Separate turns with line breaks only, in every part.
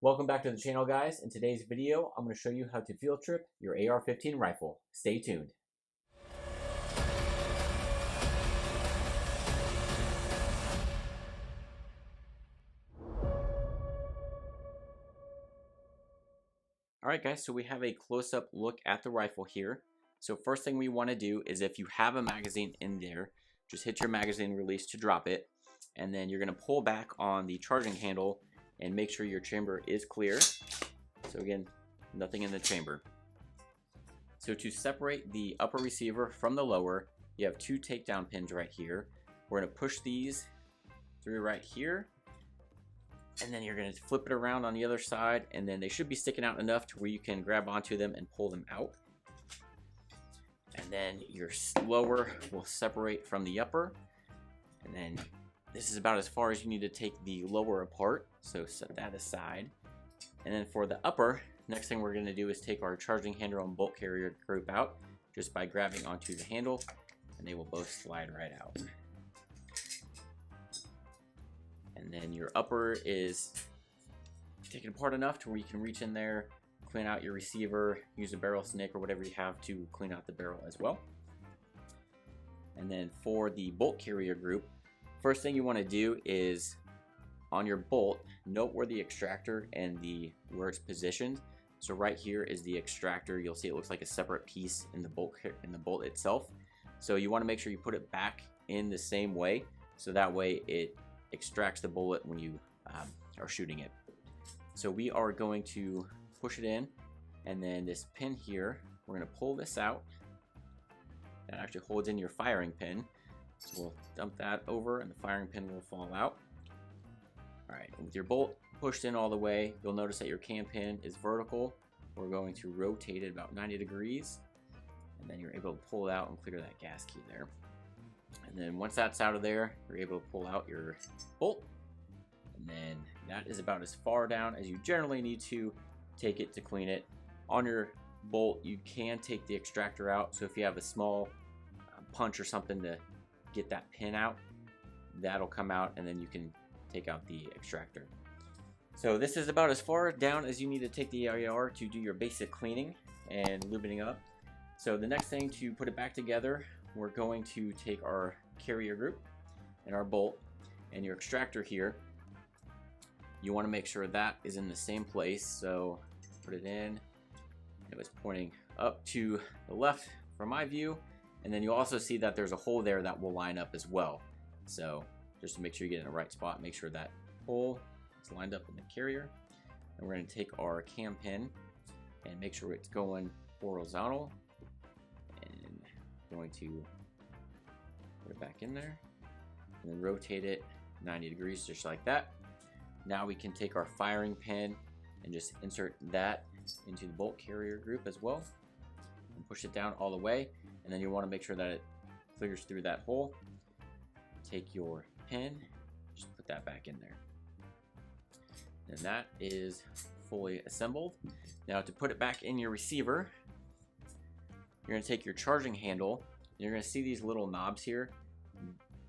Welcome back to the channel, guys. In today's video, I'm going to show you how to field trip your AR-15 rifle. Stay tuned. Alright guys, so we have a close-up look at the rifle here. So first thing we want to do is, if you have a magazine in there, just hit your magazine release to drop it, and then you're going to pull back on the charging handle and make sure your chamber is clear. So again, nothing in the chamber. So to separate the upper receiver from the lower, you have two takedown pins right here. We're going to push these through right here, and then you're going to flip it around on the other side, and then they should be sticking out enough to where you can grab onto them and pull them out. And then your lower will separate from the upper, and then this is about as far as you need to take the lower apart, so set that aside. And then for the upper, next thing we're going to do is take our charging handle and bolt carrier group out just by grabbing onto the handle, and they will both slide right out. And then your upper is taken apart enough to where you can reach in there, clean out your receiver, use a barrel snake or whatever you have to clean out the barrel as well. And then for the bolt carrier group, first thing you want to do is on your bolt, note where the extractor and where it's positioned. So right here is the extractor. You'll see it looks like a separate piece in the bolt itself. So you want to make sure you put it back in the same way, so that way it extracts the bullet when you are shooting it. So we are going to push it in, and then this pin here, we're going to pull this out. That actually holds in your firing pin. So we'll dump that over, and the firing pin will fall out. Alright, with your bolt pushed in all the way, you'll notice that your cam pin is vertical. We're going to rotate it about 90 degrees, and then you're able to pull it out and clear that gas key there. And then once that's out of there, you're able to pull out your bolt, and then that is about as far down as you generally need to take it to clean it. On your bolt, you can take the extractor out, so if you have a small punch or something to get that pin out, that'll come out, and then you can take out the extractor. So this is about as far down as you need to take the AR to do your basic cleaning and lubing up. So the next thing, to put it back together, we're going to take our carrier group and our bolt and your extractor here. You want to make sure that is in the same place. So put it in. It was pointing up to the left from my view, and then you also see that there's a hole there that will line up as well. So just to make sure you get in the right spot, make sure that hole is lined up in the carrier. And we're going to take our cam pin and make sure it's going horizontal, and going to put it back in there and then rotate it 90 degrees just like that. Now we can take our firing pin and just insert that into the bolt carrier group as well, and push it down all the way, and then you want to make sure that it clears through that hole. Take your pin, just put that back in there, and that is fully assembled. Now to put it back in your receiver, you're going to take your charging handle. You're going to see these little knobs here.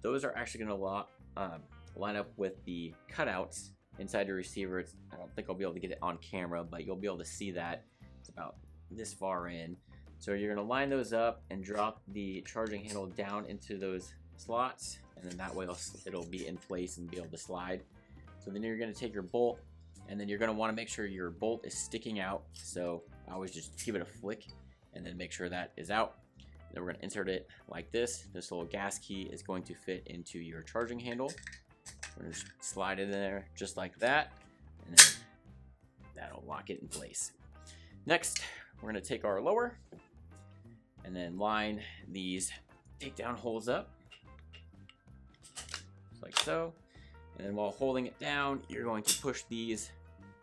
Those are actually going to line up with the cutouts inside your receiver. I don't think I'll be able to get it on camera, but you'll be able to see that it's about this far in. So you're going to line those up and drop the charging handle down into those slots, and then that way it'll be in place and be able to slide. So then you're going to take your bolt, and then you're going to want to make sure your bolt is sticking out. So I always just give it a flick and then make sure that is out. Then we're going to insert it like this. This little gas key is going to fit into your charging handle. We're going to slide it in there just like that, and then that'll lock it in place. Next, we're going to take our lower and then line these takedown holes up just like so. And then while holding it down, you're going to push these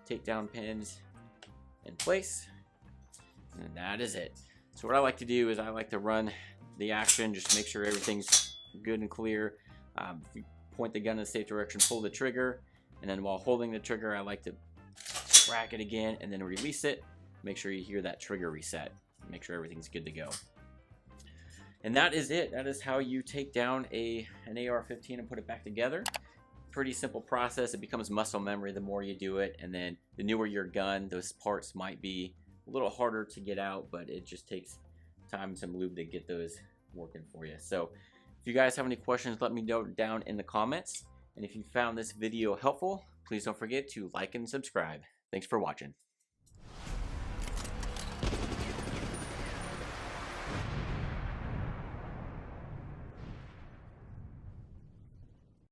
takedown pins in place, and that is it. So what I like to do is I like to run the action, just make sure everything's good and clear. If you point the gun in the safe direction, pull the trigger, and then while holding the trigger, I like to crack it again and then release it. Make sure you hear that trigger reset. Make sure everything's good to go. And that is it. That is how you take down an AR-15 and put it back together. pretty simple process. It becomes muscle memory the more you do it, and then the newer your gun, those parts might be a little harder to get out, but it just takes time and some lube to get those working for you. So if you guys have any questions, let me know down in the comments. And if you found this video helpful, please don't forget to like and subscribe. Thanks for watching.